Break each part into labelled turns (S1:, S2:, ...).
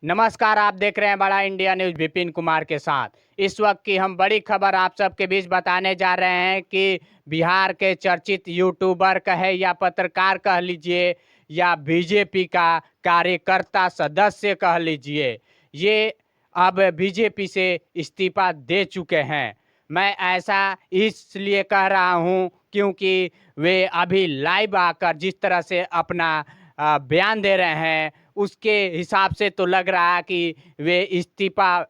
S1: नमस्कार, आप देख रहे हैं बड़ा इंडिया न्यूज विपिन कुमार के साथ। इस वक्त की हम बड़ी खबर आप सबके बीच बताने जा रहे हैं कि बिहार के चर्चित यूट्यूबर कहे या पत्रकार कह लीजिए या बीजेपी का कार्यकर्ता सदस्य कह लीजिए, ये अब बीजेपी से इस्तीफा दे चुके हैं। मैं ऐसा इसलिए कह रहा हूं क्योंकि वे अभी लाइव आकर जिस तरह से अपना बयान दे रहे हैं, उसके हिसाब से तो लग रहा है कि वे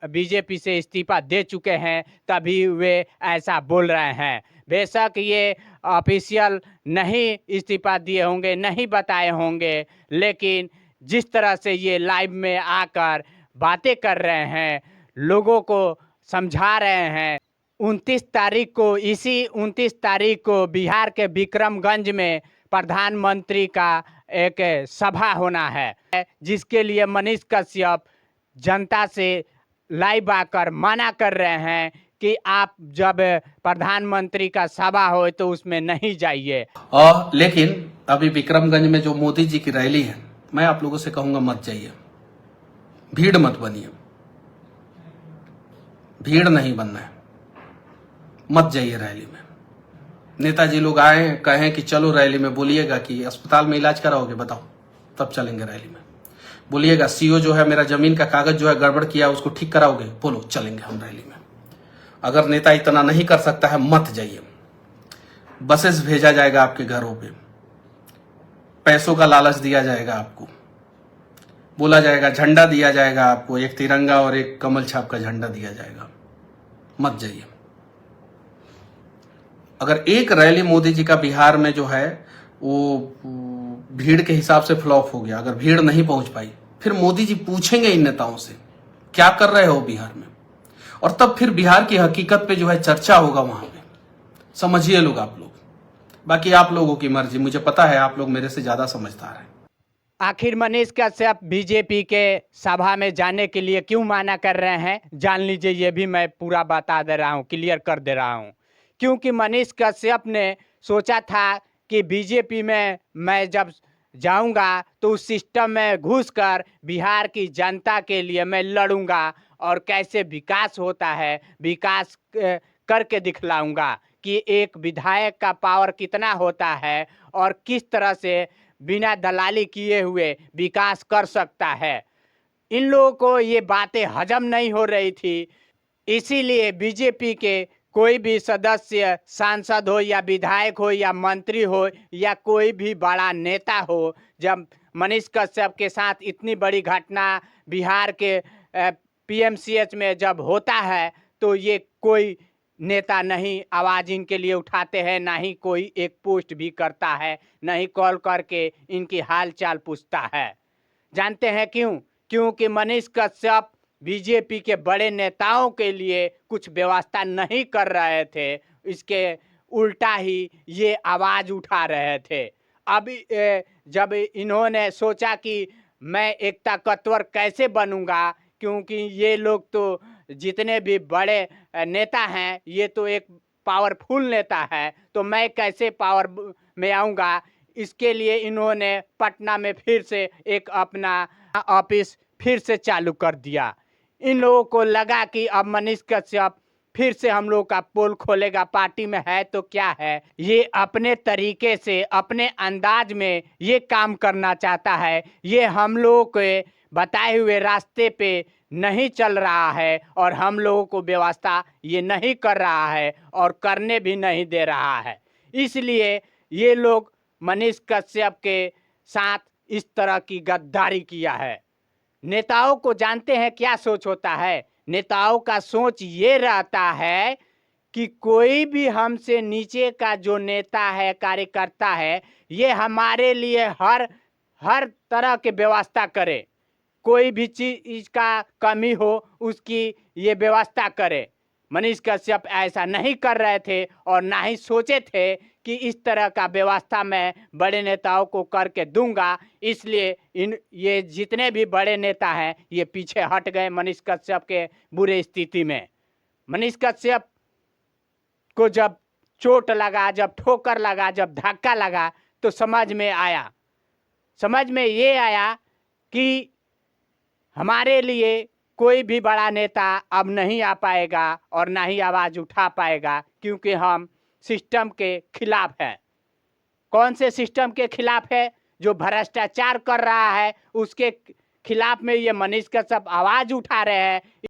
S1: बीजेपी से इस्तीफा दे चुके हैं, तभी वे ऐसा बोल रहे हैं। बेशक ये ऑफिशियल नहीं इस्तीफा दिए होंगे, नहीं बताए होंगे, लेकिन जिस तरह से ये लाइव में आकर बातें कर रहे हैं, लोगों को समझा रहे हैं। 29 तारीख को बिहार के विक्रमगंज में प्रधानमंत्री का एक सभा होना है, जिसके लिए मनीष कश्यप जनता से लाइव आकर मना कर रहे हैं कि आप जब प्रधानमंत्री का सभा हो तो उसमें नहीं जाइए।
S2: लेकिन अभी विक्रमगंज में जो मोदी जी की रैली है, मैं आप लोगों से कहूंगा मत जाइए, भीड़ मत बनिए, भीड़ नहीं बनना है, मत जाइए रैली में। नेताजी लोग आए कहें कि चलो रैली में, बोलिएगा कि अस्पताल में इलाज कराओगे, बताओ, तब चलेंगे रैली में। बोलिएगा सीओ जो है मेरा जमीन का कागज जो है गड़बड़ किया उसको ठीक कराओगे, बोलो, चलेंगे हम रैली में। अगर नेता इतना नहीं कर सकता है, मत जाइए। बसेस भेजा जाएगा आपके घरों पे, पैसों का लालच दिया जाएगा आपको, बोला जाएगा झंडा दिया जाएगा आपको, एक तिरंगा और एक कमल छाप का झंडा दिया जाएगा, मत जाइए। अगर एक रैली मोदी जी का बिहार में जो है वो भीड़ के हिसाब से फ्लॉप हो गया, अगर भीड़ नहीं पहुंच पाई, फिर मोदी जी पूछेंगे इन नेताओं से क्या कर रहे हो बिहार में, और तब फिर बिहार की हकीकत पे जो है चर्चा होगा वहां पे। समझिए लोग, आप लोग, बाकी आप लोगों की मर्जी, मुझे पता है आप लोग मेरे से ज्यादा समझदार हैं।
S1: आखिर मनीष कश्यप बीजेपी के सभा में जाने के लिए क्यों मना कर रहे हैं, जान लीजिए। ये भी मैं पूरा बता दे रहा हूँ, क्लियर कर दे रहा हूँ। क्योंकि मनीष कश्यप ने सोचा था कि बीजेपी में मैं जब जाऊंगा तो उस सिस्टम में घुसकर बिहार की जनता के लिए मैं लड़ूंगा और कैसे विकास होता है, विकास करके दिखलाऊंगा कि एक विधायक का पावर कितना होता है और किस तरह से बिना दलाली किए हुए विकास कर सकता है। इन लोगों को ये बातें हजम नहीं हो रही थी, इसीलिए बीजेपी के कोई भी सदस्य, सांसद हो या विधायक हो या मंत्री हो या कोई भी बड़ा नेता हो, जब मनीष कश्यप के साथ इतनी बड़ी घटना बिहार के पीएमसीएच में जब होता है, तो ये कोई नेता नहीं आवाज इनके लिए उठाते हैं, ना ही कोई एक पोस्ट भी करता है, ना ही कॉल करके इनकी हाल चाल पूछता है। जानते हैं क्यों? क्योंकि मनीष कश्यप बीजेपी के बड़े नेताओं के लिए कुछ व्यवस्था नहीं कर रहे थे, इसके उल्टा ही ये आवाज उठा रहे थे। अब जब इन्होंने सोचा कि मैं एक ताकतवर कैसे बनूंगा, क्योंकि ये लोग तो जितने भी बड़े नेता हैं, ये तो एक पावरफुल नेता है, तो मैं कैसे पावर में आऊंगा। इसके लिए इन्होंने पटना में फिर से एक अपना ऑफिस फिर से चालू कर दिया। इन लोगों को लगा कि अब मनीष कश्यप फिर से हम लोग का पोल खोलेगा, पार्टी में है तो क्या है। ये अपने तरीके से, अपने अंदाज में ये काम करना चाहता है। ये हम लोगों के बताए हुए रास्ते पे नहीं चल रहा है और हम लोगों को व्यवस्था ये नहीं कर रहा है और करने भी नहीं दे रहा है। इसलिए ये लोग मनीष कश्यप के साथ इस तरह की गद्दारी किया है। नेताओं को जानते हैं क्या सोच होता है? नेताओं का सोच ये रहता है कि कोई भी हमसे नीचे का जो नेता है, कार्यकर्ता है, ये हमारे लिए हर तरह के व्यवस्था करे, कोई भी चीज का कमी हो उसकी ये व्यवस्था करे। मनीष कश्यप ऐसा नहीं कर रहे थे और ना ही सोचे थे कि इस तरह का व्यवस्था मैं बड़े नेताओं को करके दूंगा। इसलिए ये जितने भी बड़े नेता हैं ये पीछे हट गए मनीष कश्यप के बुरे स्थिति में। मनीष कश्यप को जब चोट लगा, जब ठोकर लगा, जब धक्का लगा, तो समझ में ये आया कि हमारे लिए कोई भी बड़ा नेता अब नहीं आ पाएगा और ना ही आवाज़ उठा पाएगा, क्योंकि हम सिस्टम के खिलाफ हैं। कौन से सिस्टम के खिलाफ है? जो भ्रष्टाचार कर रहा है उसके खिलाफ में ये मनीष कश्यप आवाज़ उठा रहे हैं।